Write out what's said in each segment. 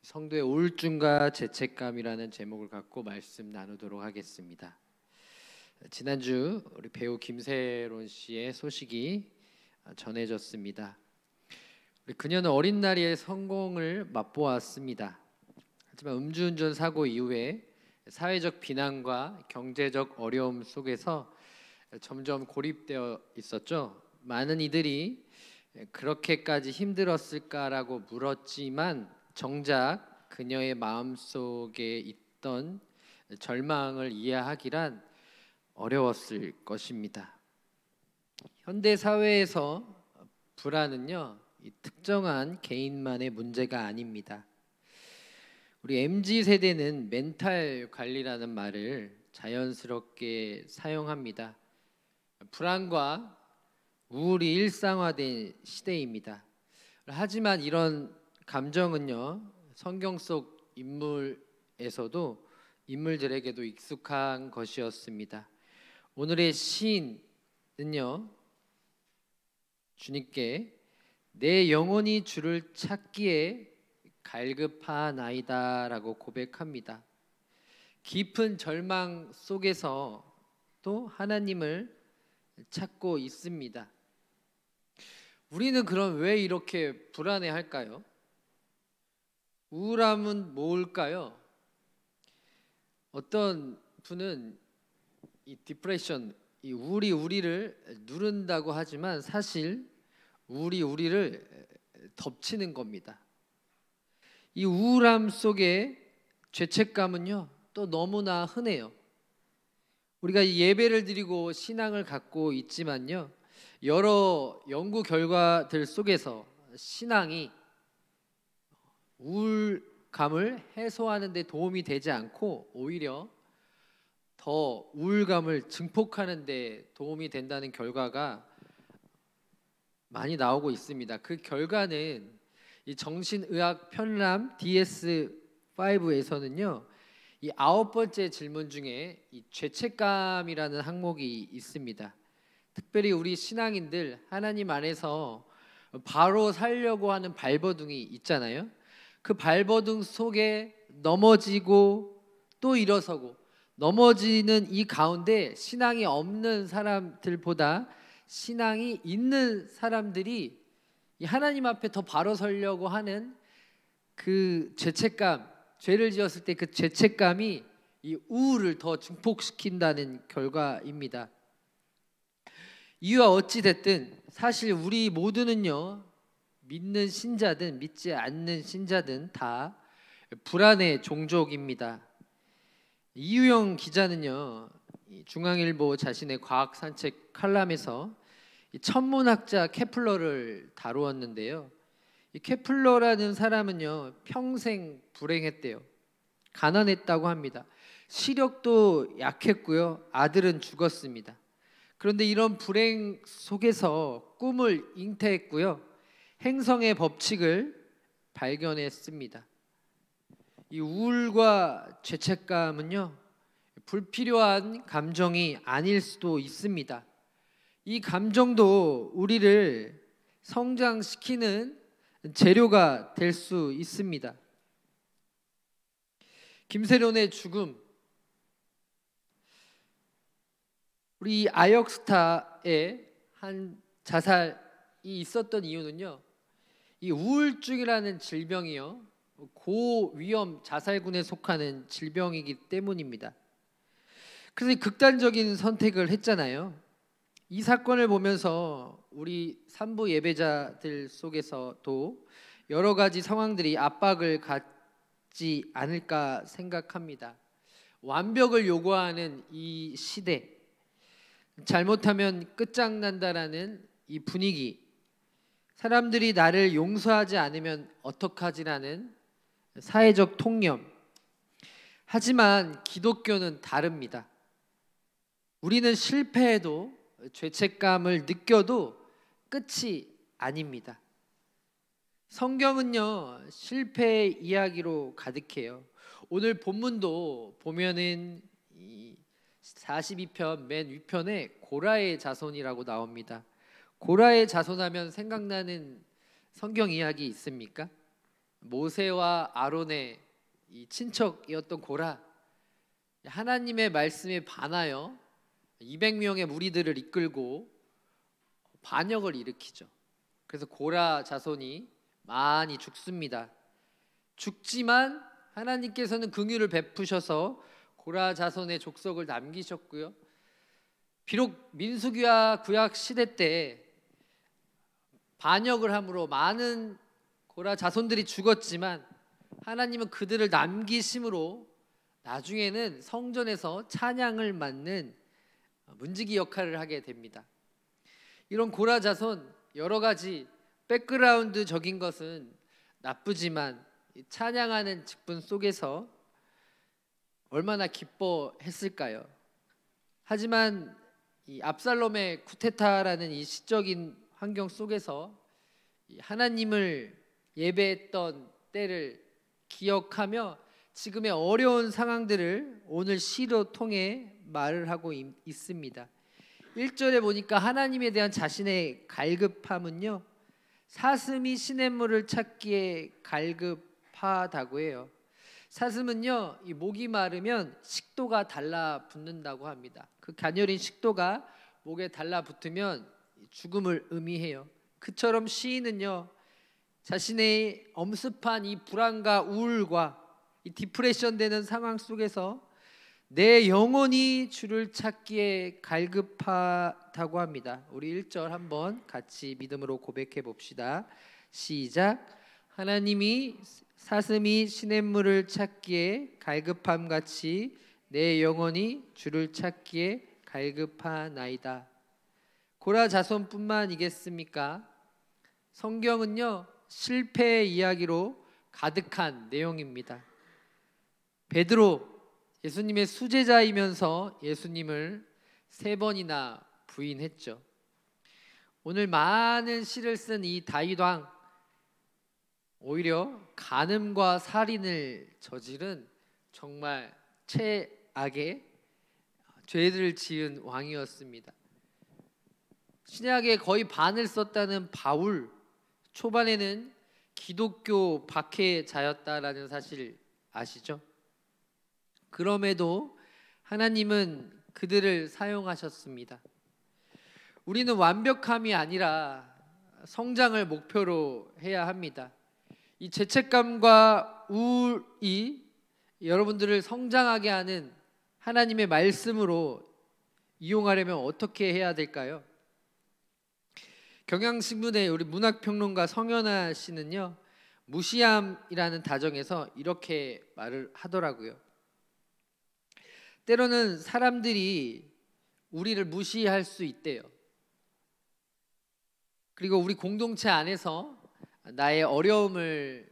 성도의 우울증과 죄책감이라는 제목을 갖고 말씀 나누도록 하겠습니다. 지난주 우리 배우 김세론 씨의 소식이 전해졌습니다. 그녀는 어린 나이에 성공을 맛보았습니다. 하지만 음주운전 사고 이후에 사회적 비난과 경제적 어려움 속에서 점점 고립되어 있었죠. 많은 이들이 그렇게까지 힘들었을까라고 물었지만 정작 그녀의 마음속에 있던 절망을 이해하기란 어려웠을 것입니다. 현대 사회에서 불안은요, 이 특정한 개인만의 문제가 아닙니다. 우리 MZ 세대는 멘탈 관리라는 말을 자연스럽게 사용합니다. 불안과 우울이 일상화된 시대입니다. 하지만 이런 감정은요, 성경 속 인물들에게도 익숙한 것이었습니다. 오늘의 시인은요, 주님께 내 영혼이 주를 찾기에 갈급하나이다라고 고백합니다. 깊은 절망 속에서 또 하나님을 찾고 있습니다. 우리는 그럼 왜 이렇게 불안해할까요? 우울함은 뭘까요? 어떤 분은 이 디프레션, 이 우울이 우리를 누른다고 하지만 사실 우울이 우리를 덮치는 겁니다. 이 우울함 속에 죄책감은요, 또 너무나 흔해요. 우리가 예배를 드리고 신앙을 갖고 있지만요, 여러 연구 결과들 속에서 신앙이 우울감을 해소하는 데 도움이 되지 않고 오히려 더 우울감을 증폭하는 데 도움이 된다는 결과가 많이 나오고 있습니다. 그 결과는 이 정신의학 편람 DS5에서는요, 이 9번째 질문 중에 이 죄책감이라는 항목이 있습니다. 특별히 우리 신앙인들 하나님 안에서 바로 살려고 하는 발버둥이 있잖아요. 그 발버둥 속에 넘어지고 또 일어서고 넘어지는 이 가운데 신앙이 없는 사람들보다 신앙이 있는 사람들이 하나님 앞에 더 바로 서려고 하는 그 죄책감, 죄를 지었을 때 그 죄책감이 이 우울을 더 증폭시킨다는 결과입니다. 이유와 어찌 됐든 사실 우리 모두는요, 믿는 신자든 믿지 않는 신자든 다 불안의 종족입니다. 이유영 기자는요, 중앙일보 자신의 과학 산책 칼럼에서 천문학자 케플러를 다루었는데요, 이 케플러라는 사람은요, 평생 불행했대요. 가난했다고 합니다. 시력도 약했고요, 아들은 죽었습니다. 그런데 이런 불행 속에서 꿈을 잉태했고요, 행성의 법칙을 발견했습니다. 이 우울과 죄책감은요, 불필요한 감정이 아닐 수도 있습니다. 이 감정도 우리를 성장시키는 재료가 될 수 있습니다. 김세론의 죽음, 우리 아역스타의 한 자살이 있었던 이유는요, 이 우울증이라는 질병이요, 고위험 자살군에 속하는 질병이기 때문입니다. 그래서 극단적인 선택을 했잖아요. 이 사건을 보면서 우리 산부 예배자들 속에서도 여러 가지 상황들이 압박을 갖지 않을까 생각합니다. 완벽을 요구하는 이 시대, 잘못하면 끝장난다라는 이 분위기, 사람들이 나를 용서하지 않으면 어떡하지라는 사회적 통념. 하지만 기독교는 다릅니다. 우리는 실패해도 죄책감을 느껴도 끝이 아닙니다. 성경은요, 실패의 이야기로 가득해요. 오늘 본문도 보면은 이 42편 맨 위편에 고라의 자손이라고 나옵니다. 고라의 자손하면 생각나는 성경 이야기 있습니까? 모세와 아론의 이 친척이었던 고라, 하나님의 말씀에 반하여 200명의 무리들을 이끌고 반역을 일으키죠. 그래서 고라 자손이 많이 죽습니다. 죽지만 하나님께서는 긍휼을 베푸셔서 고라 자손의 족속을 남기셨고요. 비록 민수기와 구약 시대 때 반역을 함으로 많은 고라 자손들이 죽었지만 하나님은 그들을 남기심으로 나중에는 성전에서 찬양을 맡는 문지기 역할을 하게 됩니다. 이런 고라 자손, 여러 가지 백그라운드적인 것은 나쁘지만 찬양하는 직분 속에서 얼마나 기뻐했을까요? 하지만 이 압살롬의 쿠데타라는 이 시적인 환경 속에서 하나님을 예배했던 때를 기억하며 지금의 어려운 상황들을 오늘 시로 통해 말을 하고 있습니다. 1절에 보니까 하나님에 대한 자신의 갈급함은요, 사슴이 시냇물을 찾기에 갈급하다고 해요. 사슴은요, 이 목이 마르면 식도가 달라붙는다고 합니다. 그 가녀린 식도가 목에 달라붙으면 죽음을 의미해요. 그처럼 시인은요, 자신의 엄습한 이 불안과 우울과 이 디프레션 되는 상황 속에서 내 영혼이 주를 찾기에 갈급하다고 합니다. 우리 1절 한번 같이 믿음으로 고백해 봅시다. 시작. 하나님이 사슴이 시냇물을 찾기에 갈급함 같이 내 영혼이 주를 찾기에 갈급하나이다. 고라 자손뿐만이겠습니까? 성경은요, 실패의 이야기로 가득한 내용입니다. 베드로, 예수님의 수제자이면서 예수님을 3번이나 부인했죠. 오늘 많은 시를 쓴 이 다윗 왕, 오히려 간음과 살인을 저지른 정말 최악의 죄를 지은 왕이었습니다. 신약에 거의 반을 썼다는 바울, 초반에는 기독교 박해자였다라는 사실 아시죠? 그럼에도 하나님은 그들을 사용하셨습니다. 우리는 완벽함이 아니라 성장을 목표로 해야 합니다. 이 죄책감과 우울이 여러분들을 성장하게 하는 하나님의 말씀으로 이용하려면 어떻게 해야 될까요? 경향신문의 우리 문학평론가 성현아 씨는요, 무시함이라는 다정에서 이렇게 말을 하더라고요. 때로는 사람들이 우리를 무시할 수 있대요. 그리고 우리 공동체 안에서 나의 어려움을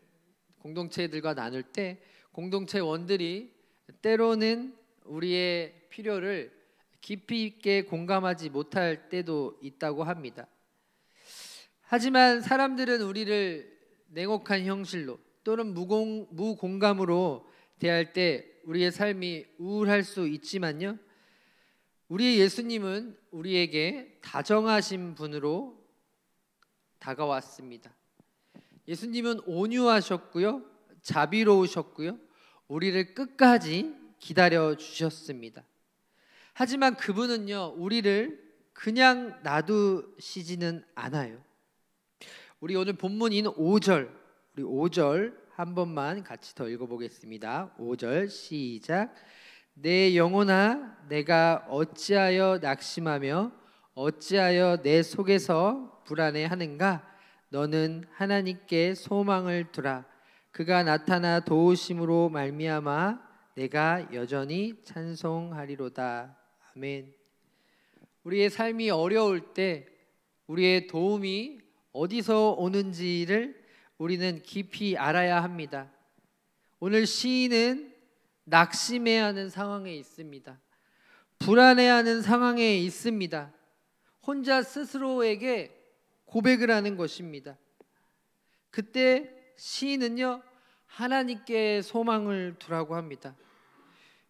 공동체들과 나눌 때 공동체원들이 때로는 우리의 필요를 깊이 있게 공감하지 못할 때도 있다고 합니다. 하지만 사람들은 우리를 냉혹한 형실로 또는 무공감으로 대할 때 우리의 삶이 우울할 수 있지만요, 우리의 예수님은 우리에게 다정하신 분으로 다가왔습니다. 예수님은 온유하셨고요, 자비로우셨고요, 우리를 끝까지 기다려 주셨습니다. 하지만 그분은요, 우리를 그냥 놔두시지는 않아요. 우리 오늘 본문인 5절, 우리 5절 한 번만 같이 더 읽어보겠습니다. 5절 시작. 내 영혼아, 내가 어찌하여 낙심하며 어찌하여 내 속에서 불안해하는가? 너는 하나님께 소망을 두라. 그가 나타나 도우심으로 말미암아 내가 여전히 찬송하리로다. 아멘. 우리의 삶이 어려울 때 우리의 도움이 어디서 오는지를 우리는 깊이 알아야 합니다. 오늘 시인은 낙심해하는 상황에 있습니다. 불안해하는 상황에 있습니다. 혼자 스스로에게 고백을 하는 것입니다. 그때 시인은요, 하나님께 소망을 두라고 합니다.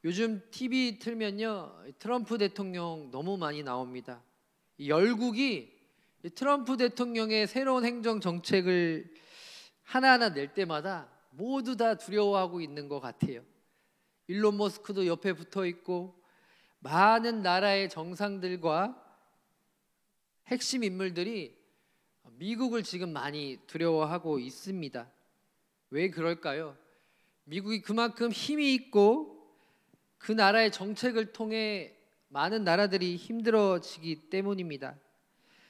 요즘 TV 틀면요, 트럼프 대통령 너무 많이 나옵니다. 열국이 트럼프 대통령의 새로운 행정 정책을 하나하나 낼 때마다 모두 다 두려워하고 있는 것 같아요. 일론 머스크도 옆에 붙어 있고 많은 나라의 정상들과 핵심 인물들이 미국을 지금 많이 두려워하고 있습니다. 왜 그럴까요? 미국이 그만큼 힘이 있고 그 나라의 정책을 통해 많은 나라들이 힘들어지기 때문입니다.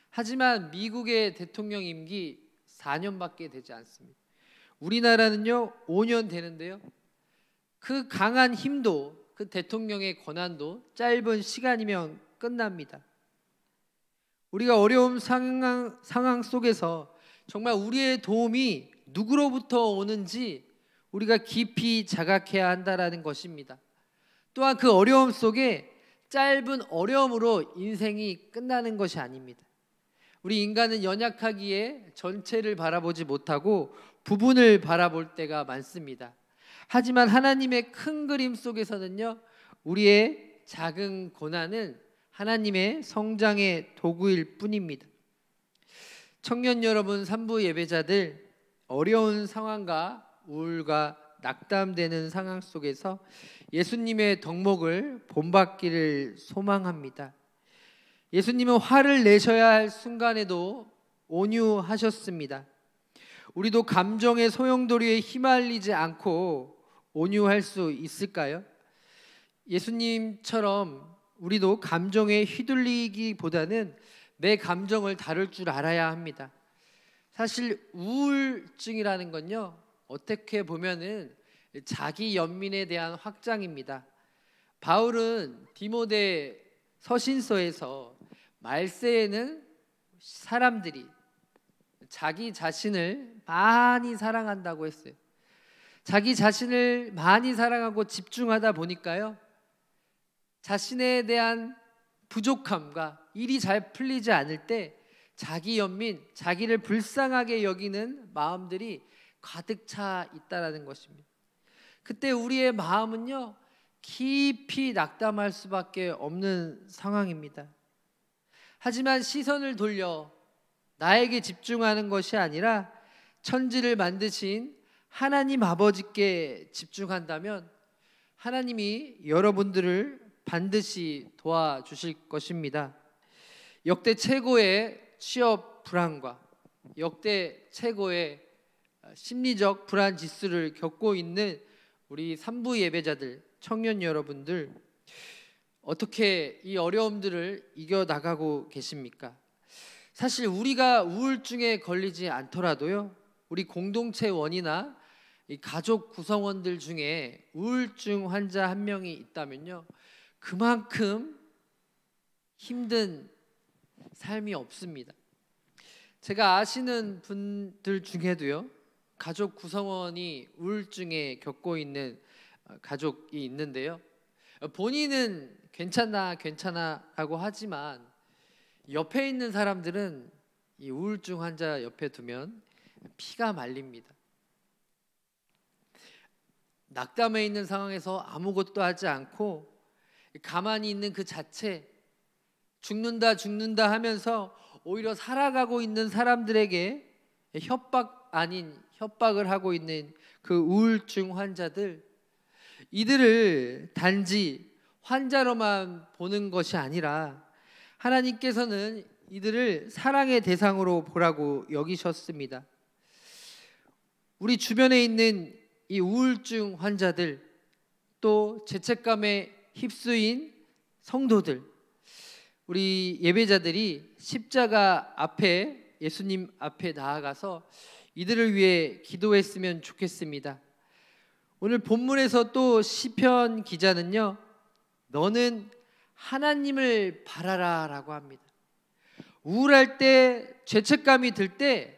하지만 미국의 대통령 임기 4년밖에 되지 않습니다. 우리나라는요 5년 되는데요, 그 강한 힘도, 그 대통령의 권한도 짧은 시간이면 끝납니다. 우리가 어려운 상황 속에서 정말 우리의 도움이 누구로부터 오는지 우리가 깊이 자각해야 한다라는 것입니다. 또한 그 어려움 속에 짧은 어려움으로 인생이 끝나는 것이 아닙니다. 우리 인간은 연약하기에 전체를 바라보지 못하고 부분을 바라볼 때가 많습니다. 하지만 하나님의 큰 그림 속에서는요, 우리의 작은 고난은 하나님의 성장의 도구일 뿐입니다. 청년 여러분, 산부 예배자들, 어려운 상황과 우울과 낙담되는 상황 속에서 예수님의 덕목을 본받기를 소망합니다. 예수님은 화를 내셔야 할 순간에도 온유하셨습니다. 우리도 감정의 소용돌이에 휘말리지 않고 온유할 수 있을까요? 예수님처럼 우리도 감정에 휘둘리기보다는 내 감정을 다룰 줄 알아야 합니다. 사실 우울증이라는 건요, 어떻게 보면은 자기 연민에 대한 확장입니다. 바울은 디모데 서신서에서 말세에는 사람들이 자기 자신을 많이 사랑한다고 했어요. 자기 자신을 많이 사랑하고 집중하다 보니까요, 자신에 대한 부족함과 일이 잘 풀리지 않을 때 자기 연민, 자기를 불쌍하게 여기는 마음들이 가득 차 있다라는 것입니다. 그때 우리의 마음은요, 깊이 낙담할 수밖에 없는 상황입니다. 하지만 시선을 돌려 나에게 집중하는 것이 아니라 천지를 만드신 하나님 아버지께 집중한다면 하나님이 여러분들을 반드시 도와주실 것입니다. 역대 최고의 취업 불안과 역대 최고의 심리적 불안 지수를 겪고 있는 우리 산부 예배자들, 청년 여러분들, 어떻게 이 어려움들을 이겨나가고 계십니까? 사실 우리가 우울증에 걸리지 않더라도요, 우리 공동체원이나 이 가족 구성원들 중에 우울증 환자 한 명이 있다면요, 그만큼 힘든 삶이 없습니다. 제가 아시는 분들 중에도요, 가족 구성원이 우울증에 겪고 있는 가족이 있는데요, 본인은 괜찮아라고 하지만 옆에 있는 사람들은 이 우울증 환자 옆에 두면 피가 말립니다. 낙담해 있는 상황에서 아무것도 하지 않고 가만히 있는 그 자체, 죽는다 하면서 오히려 살아가고 있는 사람들에게 협박 아닌 협박을 하고 있는 그 우울증 환자들, 이들을 단지 환자로만 보는 것이 아니라 하나님께서는 이들을 사랑의 대상으로 보라고 여기셨습니다. 우리 주변에 있는 이 우울증 환자들, 또 죄책감에 휩쓰인 성도들, 우리 예배자들이 십자가 앞에, 예수님 앞에 나아가서 이들을 위해 기도했으면 좋겠습니다. 오늘 본문에서 또 시편 기자는요, 너는 하나님을 바라라 라고 합니다. 우울할 때, 죄책감이 들 때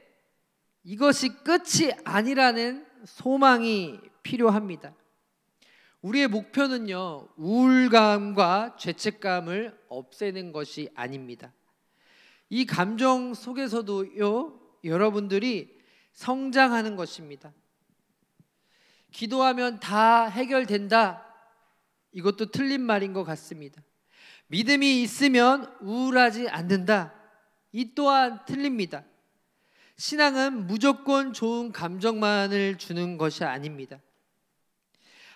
이것이 끝이 아니라는 소망이 필요합니다. 우리의 목표는요, 우울감과 죄책감을 없애는 것이 아닙니다. 이 감정 속에서도요, 여러분들이 성장하는 것입니다. 기도하면 다 해결된다, 이것도 틀린 말인 것 같습니다. 믿음이 있으면 우울하지 않는다, 이 또한 틀립니다. 신앙은 무조건 좋은 감정만을 주는 것이 아닙니다.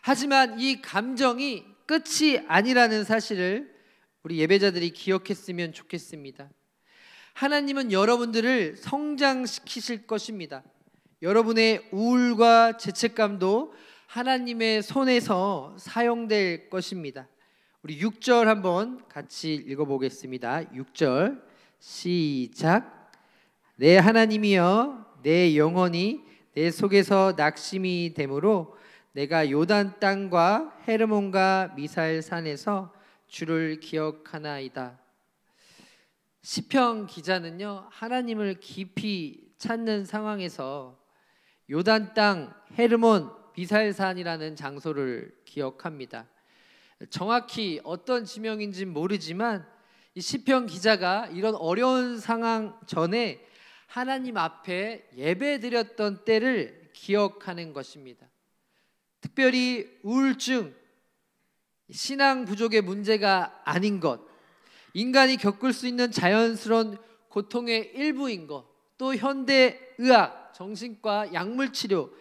하지만 이 감정이 끝이 아니라는 사실을 우리 예배자들이 기억했으면 좋겠습니다. 하나님은 여러분들을 성장시키실 것입니다. 여러분의 우울과 죄책감도 하나님의 손에서 사용될 것입니다. 우리 6절 한번 같이 읽어보겠습니다. 6절 시작. 내 하나님이여 내 영혼이 내 속에서 낙심이 되므로 내가 요단 땅과 헤르몬과 미사엘 산에서 주를 기억하나이다. 시편 기자는요, 하나님을 깊이 찾는 상황에서 요단 땅, 헤르몬, 미사엘 산이라는 장소를 기억합니다. 정확히 어떤 지명인지는 모르지만 이 시편 기자가 이런 어려운 상황 전에 하나님 앞에 예배드렸던 때를 기억하는 것입니다. 특별히 우울증, 신앙 부족의 문제가 아닌 것, 인간이 겪을 수 있는 자연스러운 고통의 일부인 것, 또 현대의학, 정신과 약물치료,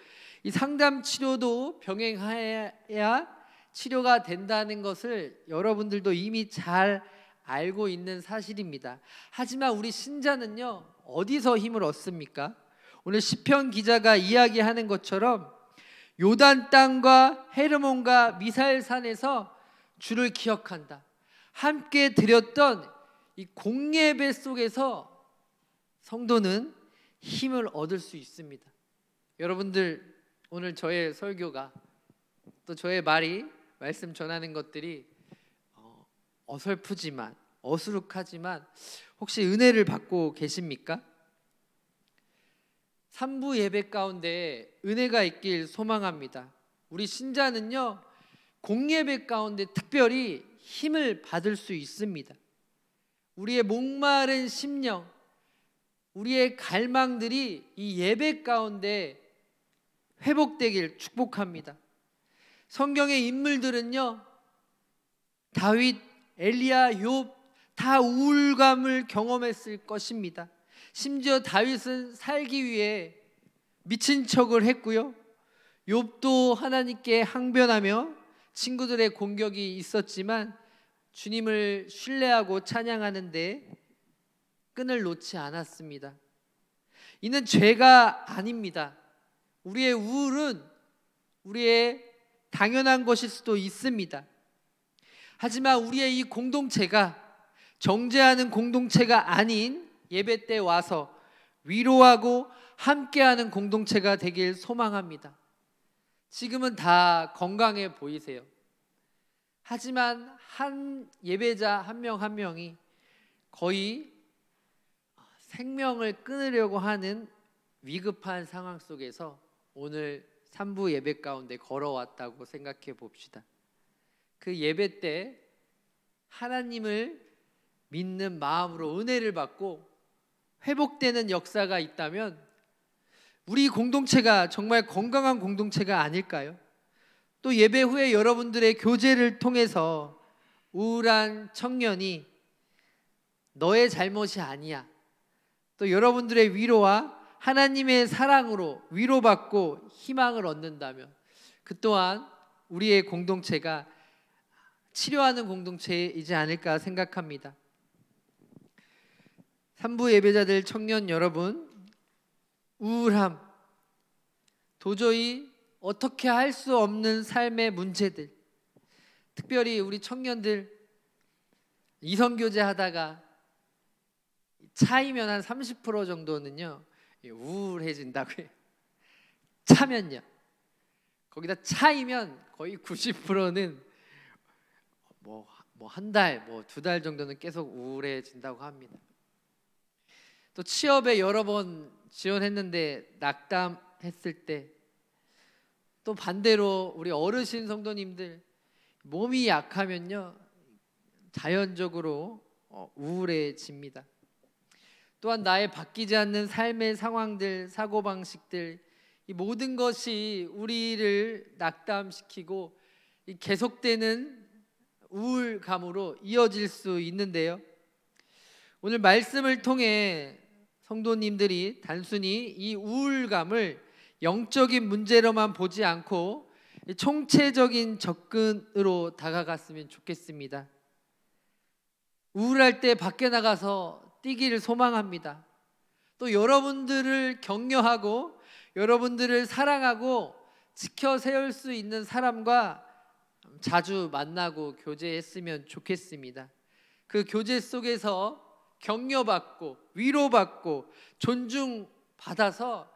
이 상담치료도 병행해야 치료가 된다는 것을 여러분들도 이미 잘 알고 있는 사실입니다. 하지만 우리 신자는요, 어디서 힘을 얻습니까? 오늘 시편 기자가 이야기하는 것처럼 요단 땅과 헤르몬과 미사엘 산에서 주를 기억한다. 함께 드렸던 이 공예배 속에서 성도는 힘을 얻을 수 있습니다. 여러분들, 오늘 저의 설교가 또 저의 말이 말씀 전하는 것들이 어설프지만 어수룩하지만 혹시 은혜를 받고 계십니까? 3부 예배 가운데 은혜가 있길 소망합니다. 우리 신자는요, 공예배 가운데 특별히 힘을 받을 수 있습니다. 우리의 목마른 심령, 우리의 갈망들이 이 예배 가운데 회복되길 축복합니다. 성경의 인물들은요, 다윗, 엘리야, 욥 다 우울감을 경험했을 것입니다. 심지어 다윗은 살기 위해 미친 척을 했고요, 욥도 하나님께 항변하며 친구들의 공격이 있었지만 주님을 신뢰하고 찬양하는데 끈을 놓지 않았습니다. 이는 죄가 아닙니다. 우리의 우울은 우리의 당연한 것일 수도 있습니다. 하지만 우리의 이 공동체가 정죄하는 공동체가 아닌 예배 때 와서 위로하고 함께하는 공동체가 되길 소망합니다. 지금은 다 건강해 보이세요. 하지만 한 예배자 한 명 한 명이 거의 생명을 끊으려고 하는 위급한 상황 속에서 오늘 3부 예배 가운데 걸어왔다고 생각해 봅시다. 그 예배 때 하나님을 믿는 마음으로 은혜를 받고 회복되는 역사가 있다면 우리 공동체가 정말 건강한 공동체가 아닐까요? 또 예배 후에 여러분들의 교제를 통해서 우울한 청년이 너의 잘못이 아니야, 또 여러분들의 위로와 하나님의 사랑으로 위로받고 희망을 얻는다면 그 또한 우리의 공동체가 치료하는 공동체이지 않을까 생각합니다. 3부 예배자들 청년 여러분, 우울함, 도저히 어떻게 할 수 없는 삶의 문제들, 특별히 우리 청년들 이성교제 하다가 차이면 한 30% 정도는요 우울해진다고 해요. 차면요, 거기다 차이면 거의 90%는 뭐 한 달, 뭐 2달 정도는 계속 우울해진다고 합니다. 또 취업에 여러 번 지원했는데 낙담했을 때, 또 반대로 우리 어르신 성도님들 몸이 약하면요 자연적으로 우울해집니다. 또한 나의 바뀌지 않는 삶의 상황들, 사고방식들, 이 모든 것이 우리를 낙담시키고 이 계속되는 우울감으로 이어질 수 있는데요, 오늘 말씀을 통해 성도님들이 단순히 이 우울감을 영적인 문제로만 보지 않고 총체적인 접근으로 다가갔으면 좋겠습니다. 우울할 때 밖에 나가서 뛰기를 소망합니다. 또 여러분들을 격려하고 여러분들을 사랑하고 지켜 세울 수 있는 사람과 자주 만나고 교제했으면 좋겠습니다. 그 교제 속에서 격려받고 위로받고 존중받아서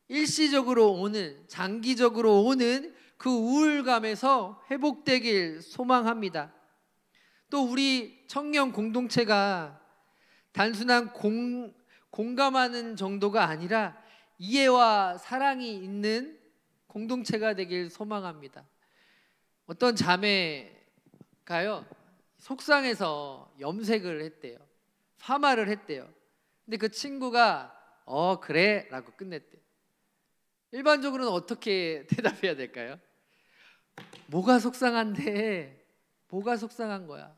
일시적으로 오는, 장기적으로 오는 그 우울감에서 회복되길 소망합니다. 또 우리 청년 공동체가 단순한 공감하는 정도가 아니라 이해와 사랑이 있는 공동체가 되길 소망합니다. 어떤 자매가요, 속상해서 염색을 했대요. 파마를 했대요. 근데 그 친구가 그래 라고 끝냈대요. 일반적으로는 어떻게 대답해야 될까요? 뭐가 속상한데? 뭐가 속상한 거야?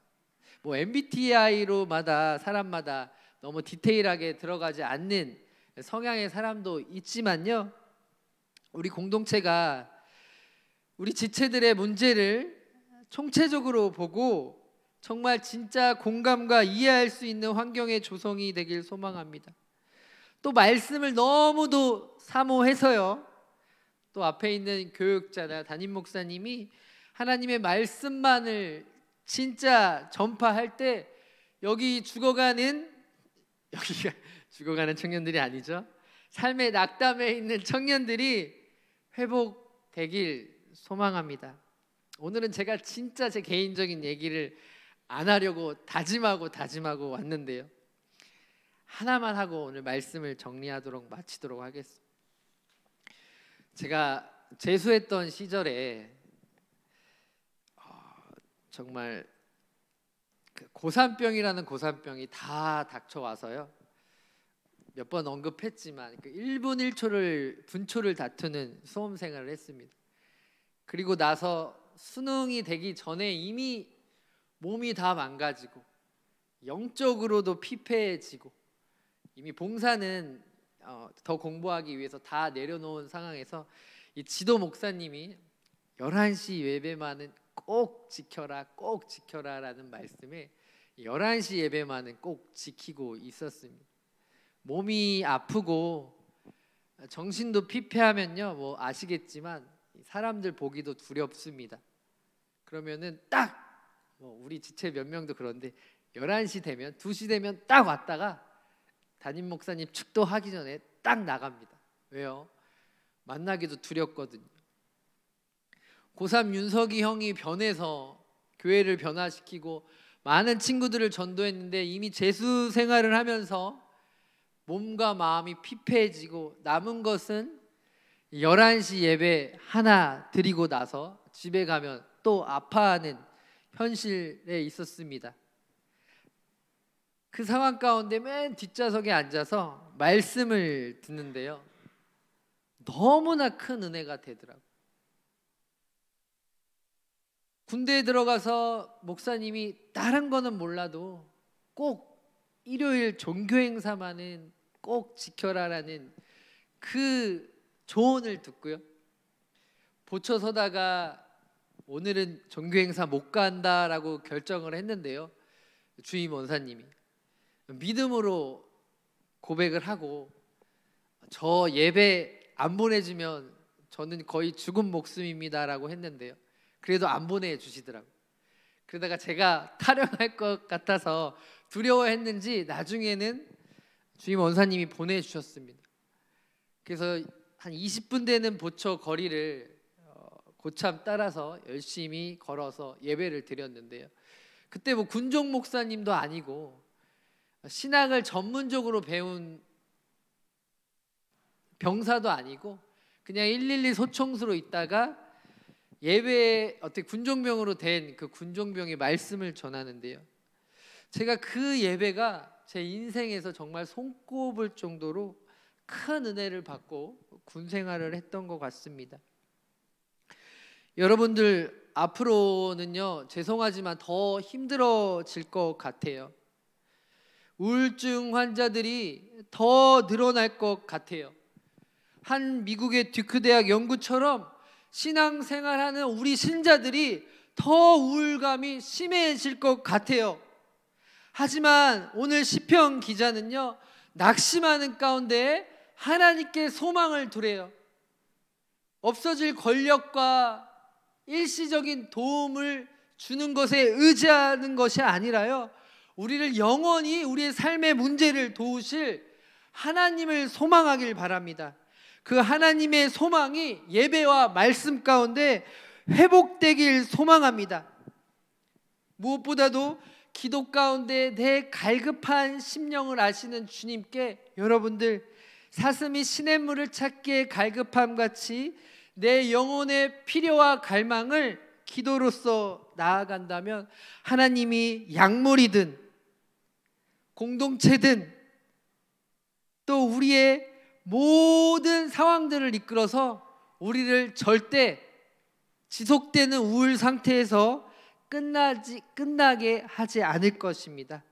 뭐 MBTI로마다 사람마다 너무 디테일하게 들어가지 않는 성향의 사람도 있지만요, 우리 공동체가 우리 지체들의 문제를 총체적으로 보고 정말 진짜 공감과 이해할 수 있는 환경의 조성이 되길 소망합니다. 또 말씀을 너무도 사모해서요, 또 앞에 있는 교육자나 담임 목사님이 하나님의 말씀만을 진짜 전파할 때 여기가 죽어가는 청년들이 아니죠, 삶의 낙담에 있는 청년들이 회복되길 소망합니다. 오늘은 제가 진짜 제 개인적인 얘기를 안 하려고 다짐하고 왔는데요, 하나만 하고 오늘 말씀을 마치도록 하겠습니다. 제가 재수했던 시절에 정말 고산병이라는 고산병이 다 닥쳐와서요, 몇 번 언급했지만 1분 1초를 분초를 다투는 수험 생활을 했습니다. 그리고 나서 수능이 되기 전에 이미 몸이 다 망가지고 영적으로도 피폐해지고 이미 봉사는 더 공부하기 위해서 다 내려놓은 상황에서 이 지도 목사님이 11시 예배만은 꼭 지켜라 라는 말씀에 11시 예배만은 꼭 지키고 있었습니다. 몸이 아프고 정신도 피폐하면요, 뭐 아시겠지만 사람들 보기도 두렵습니다. 그러면은 딱 우리 지체 몇 명도 그런데 11시 되면 2시 되면 딱 왔다가 담임 목사님 축도하기 전에 딱 나갑니다. 왜요? 만나기도 두렵거든요. 고3 윤석이 형이 변해서 교회를 변화시키고 많은 친구들을 전도했는데 이미 재수 생활을 하면서 몸과 마음이 피폐해지고 남은 것은 11시 예배 하나 드리고 나서 집에 가면 또 아파하는 현실에 있었습니다. 그 상황 가운데 맨 뒷좌석에 앉아서 말씀을 듣는데요, 너무나 큰 은혜가 되더라고요. 군대에 들어가서 목사님이 다른 거는 몰라도 꼭 일요일 종교 행사만은 꼭 지켜라라는 그 조언을 듣고요, 보초 서다가 오늘은 종교 행사 못 간다라고 결정을 했는데요, 주임 원사님이 믿음으로 고백을 하고 저 예배 안 보내주면 저는 거의 죽은 목숨입니다라고 했는데요, 그래도 안 보내주시더라고요. 그러다가 제가 탈영할 것 같아서 두려워했는지 나중에는 주임 원사님이 보내주셨습니다. 그래서 한 20분 되는 보초 거리를 고참 따라서 열심히 걸어서 예배를 드렸는데요, 그때 뭐 군종 목사님도 아니고 신학을 전문적으로 배운 병사도 아니고 그냥 112 소총수로 있다가 예배에 어떻게 군종병으로 된 그 군종병의 말씀을 전하는데요, 제가 그 예배가 제 인생에서 정말 손꼽을 정도로 큰 은혜를 받고 군 생활을 했던 것 같습니다. 여러분들 앞으로는요, 죄송하지만 더 힘들어질 것 같아요. 우울증 환자들이 더 늘어날 것 같아요. 한 미국의 듀크 대학 연구처럼 신앙생활하는 우리 신자들이 더 우울감이 심해질 것 같아요. 하지만 오늘 시편 기자는요, 낙심하는 가운데 하나님께 소망을 두래요. 없어질 권력과 일시적인 도움을 주는 것에 의지하는 것이 아니라요, 우리를 영원히 우리의 삶의 문제를 도우실 하나님을 소망하길 바랍니다. 그 하나님의 소망이 예배와 말씀 가운데 회복되길 소망합니다. 무엇보다도 기도 가운데 내 갈급한 심령을 아시는 주님께 여러분들 사슴이 시냇물을 찾기에 갈급함 같이 내 영혼의 필요와 갈망을 기도로서 나아간다면 하나님이 약물이든 공동체든 또 우리의 모든 상황들을 이끌어서 우리를 절대 지속되는 우울 상태에서 끝나게 하지 않을 것입니다.